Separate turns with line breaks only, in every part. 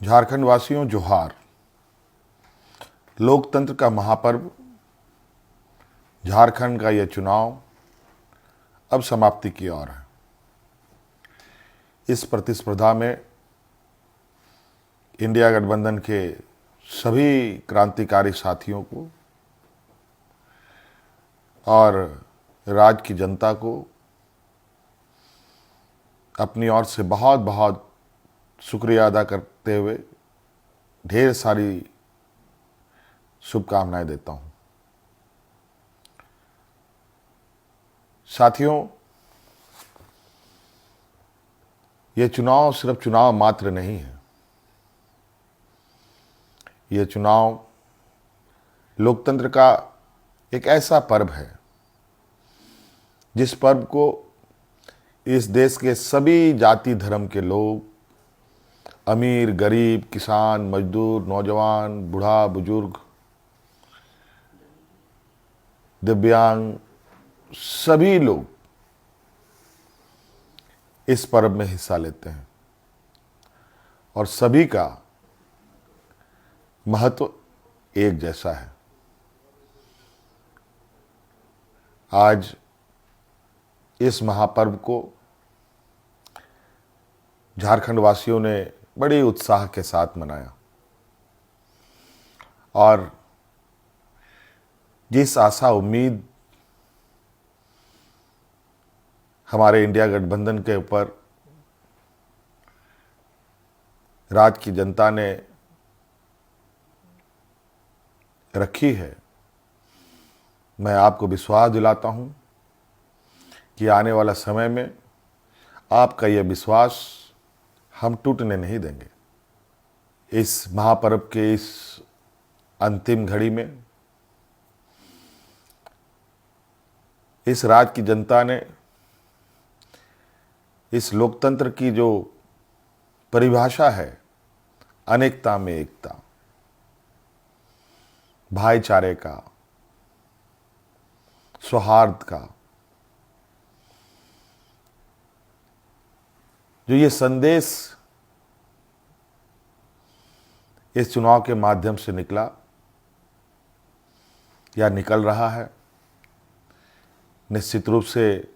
झारखंड वासियों जोहार। लोकतंत्र का महापर्व झारखंड का यह चुनाव अब समाप्ति की ओर है। इस प्रतिस्पर्धा में इंडिया गठबंधन के सभी क्रांतिकारी साथियों को और राज्य की जनता को अपनी ओर से बहुत बहुत शुक्रिया अदा करते हुए ढेर सारी शुभकामनाएं देता हूं। साथियों, ये चुनाव सिर्फ चुनाव मात्र नहीं है। ये चुनाव लोकतंत्र का एक ऐसा पर्व है जिस पर्व को इस देश के सभी जाति धर्म के लोग, अमीर गरीब, किसान मजदूर, नौजवान, बूढ़ा बुजुर्ग, दिव्यांग, सभी लोग इस पर्व में हिस्सा लेते हैं और सभी का महत्व एक जैसा है। आज इस महापर्व को झारखंड वासियों ने बड़े उत्साह के साथ मनाया और जिस आशा उम्मीद हमारे इंडिया गठबंधन के ऊपर राज्य की जनता ने रखी है, मैं आपको विश्वास दिलाता हूं कि आने वाला समय में आपका यह विश्वास हम टूटने नहीं देंगे। इस महापर्व के इस अंतिम घड़ी में इस राज्य की जनता ने इस लोकतंत्र की जो परिभाषा है, अनेकता में एकता, भाईचारे का, सौहार्द का, जो ये संदेश इस चुनाव के माध्यम से निकला या निकल रहा है, निश्चित रूप से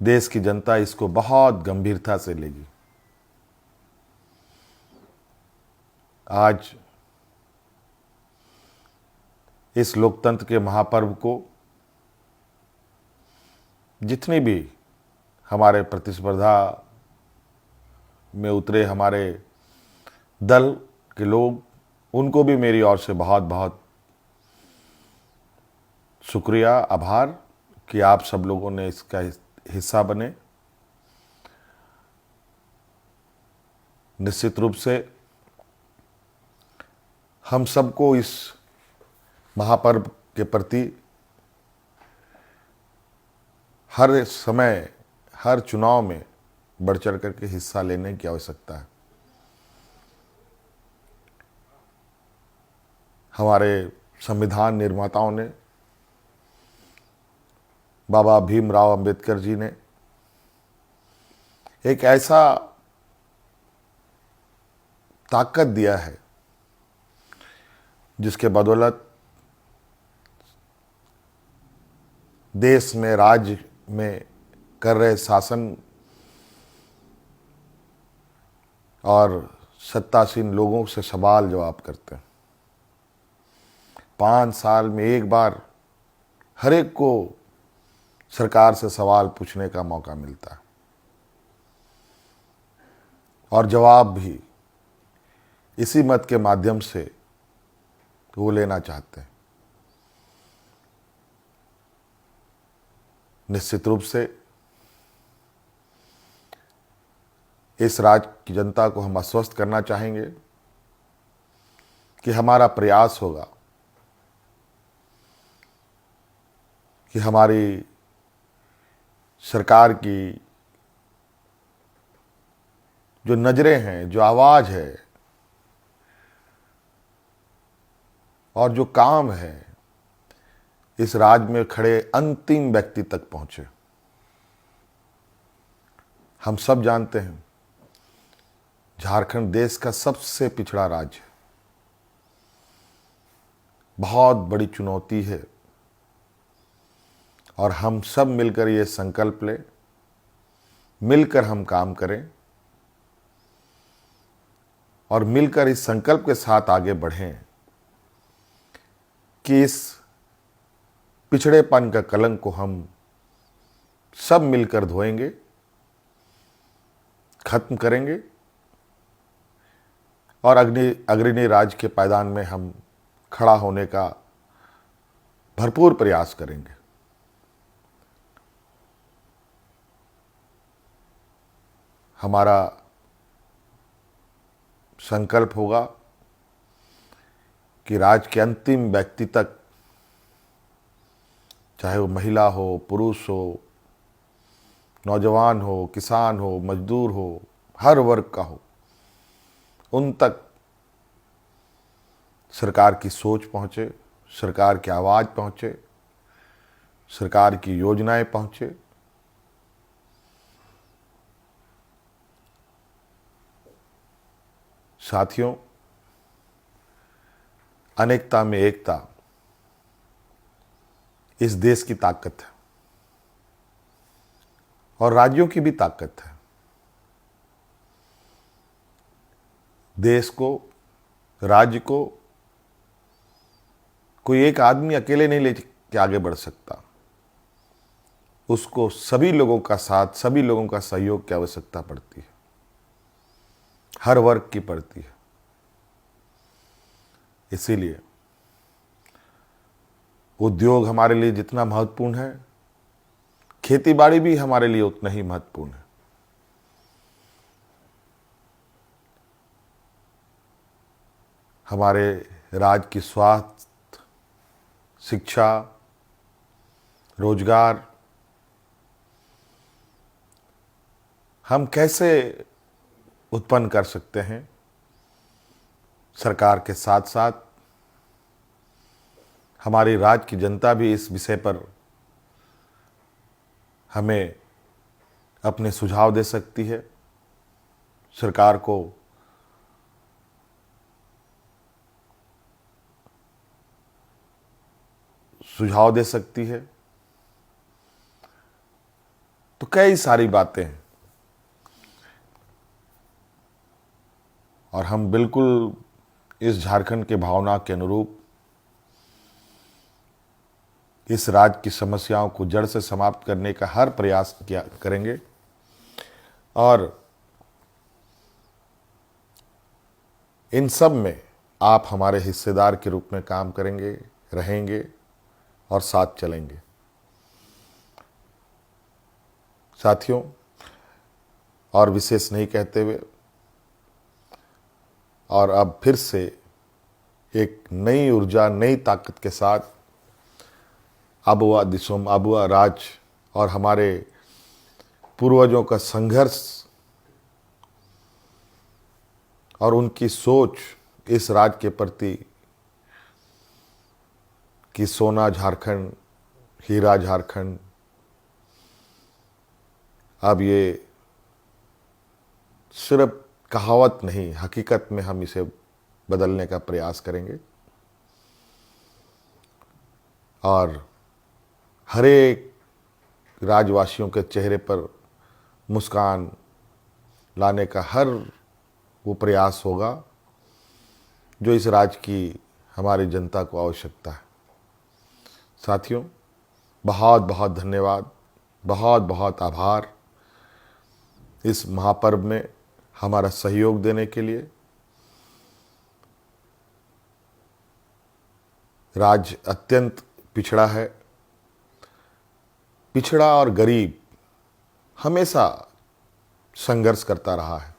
देश की जनता इसको बहुत गंभीरता से लेगी। आज इस लोकतंत्र के महापर्व को जितनी भी हमारे प्रतिस्पर्धा में उतरे हमारे दल के लोग, उनको भी मेरी ओर से बहुत बहुत शुक्रिया, आभार कि आप सब लोगों ने इसका हिस्सा बने। निश्चित रूप से हम सबको इस महापर्व के प्रति हर समय, हर चुनाव में बढ़ चढ़ करके हिस्सा लेने की आवश्यकता है। हमारे संविधान निर्माताओं ने, बाबा भीमराव अंबेडकर जी ने एक ऐसा ताकत दिया है जिसके बदौलत देश में, राज्य में कर रहे शासन और सत्तासीन लोगों से सवाल जवाब करते हैं। 5 साल में एक बार हर एक को सरकार से सवाल पूछने का मौका मिलता है और जवाब भी इसी मत के माध्यम से वो लेना चाहते हैं। निश्चित रूप से इस राज्य की जनता को हम आश्वस्त करना चाहेंगे कि हमारा प्रयास होगा कि हमारी सरकार की जो नजरें हैं, जो आवाज है और जो काम है, इस राज्य में खड़े अंतिम व्यक्ति तक पहुंचे। हम सब जानते हैं झारखंड देश का सबसे पिछड़ा राज्य है। बहुत बड़ी चुनौती है और हम सब मिलकर ये संकल्प लें, मिलकर हम काम करें और मिलकर इस संकल्प के साथ आगे बढ़ें कि इस पिछड़ेपन का कलंक को हम सब मिलकर धोएंगे, खत्म करेंगे और अग्रणी राज्य के पायदान में हम खड़ा होने का भरपूर प्रयास करेंगे। हमारा संकल्प होगा कि राज्य के अंतिम व्यक्ति तक, चाहे वो महिला हो, पुरुष हो, नौजवान हो, किसान हो, मजदूर हो, हर वर्ग का हो, उन तक सरकार की सोच पहुंचे, सरकार की आवाज़ पहुंचे, सरकार की योजनाएं पहुंचे। साथियों, अनेकता में एकता इस देश की ताकत है और राज्यों की भी ताकत है। देश को, राज्य को कोई एक आदमी अकेले नहीं लेके आगे बढ़ सकता। उसको सभी लोगों का साथ, सभी लोगों का सहयोग की आवश्यकता पड़ती है, हर वर्ग की पड़ती है। इसीलिए उद्योग हमारे लिए जितना महत्वपूर्ण है, खेतीबाड़ी भी हमारे लिए उतना ही महत्वपूर्ण है। हमारे राज्य की स्वास्थ्य, शिक्षा, रोजगार हम कैसे उत्पन्न कर सकते हैं, सरकार के साथ साथ हमारी राज्य की जनता भी इस विषय पर हमें अपने सुझाव दे सकती है, सरकार को सुझाव दे सकती है। तो कई सारी बातें हैं और हम बिल्कुल इस झारखंड के भावना के अनुरूप इस राज्य की समस्याओं को जड़ से समाप्त करने का हर प्रयास करेंगे और इन सब में आप हमारे हिस्सेदार के रूप में काम करेंगे, रहेंगे और साथ चलेंगे। साथियों, और विशेष नहीं कहते हुए और अब फिर से एक नई ऊर्जा, नई ताकत के साथ आबुआ दिसोम, आबुआ राज और हमारे पूर्वजों का संघर्ष और उनकी सोच इस राज्य के प्रति कि सोना झारखंड, हीरा झारखंड, अब ये सिर्फ कहावत नहीं, हकीकत में हम इसे बदलने का प्रयास करेंगे और हर एक राज्यवासियों के चेहरे पर मुस्कान लाने का हर वो प्रयास होगा जो इस राज्य की हमारी जनता को आवश्यकता है। साथियों, बहुत बहुत धन्यवाद, बहुत बहुत आभार इस महापर्व में हमारा सहयोग देने के लिए। राज्य अत्यंत पिछड़ा है, पिछड़ा और गरीब हमेशा संघर्ष करता रहा है।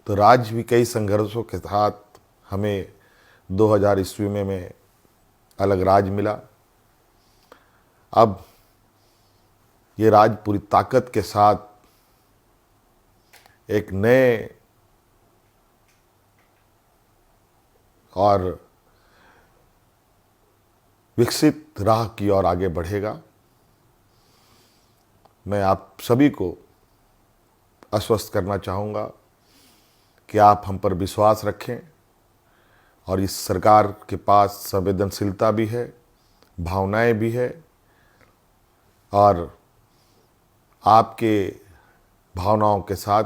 तो राज्य भी कई संघर्षों के साथ हमें 2000 ईस्वी में अलग राज्य मिला। अब ये राज्य पूरी ताकत के साथ एक नए और विकसित राह की ओर आगे बढ़ेगा। मैं आप सभी को आश्वस्त करना चाहूँगा कि आप हम पर विश्वास रखें और इस सरकार के पास संवेदनशीलता भी है, भावनाएं भी है और आपके भावनाओं के साथ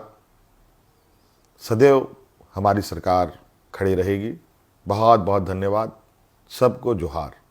सदैव हमारी सरकार खड़ी रहेगी। बहुत बहुत धन्यवाद। सबको जोहार।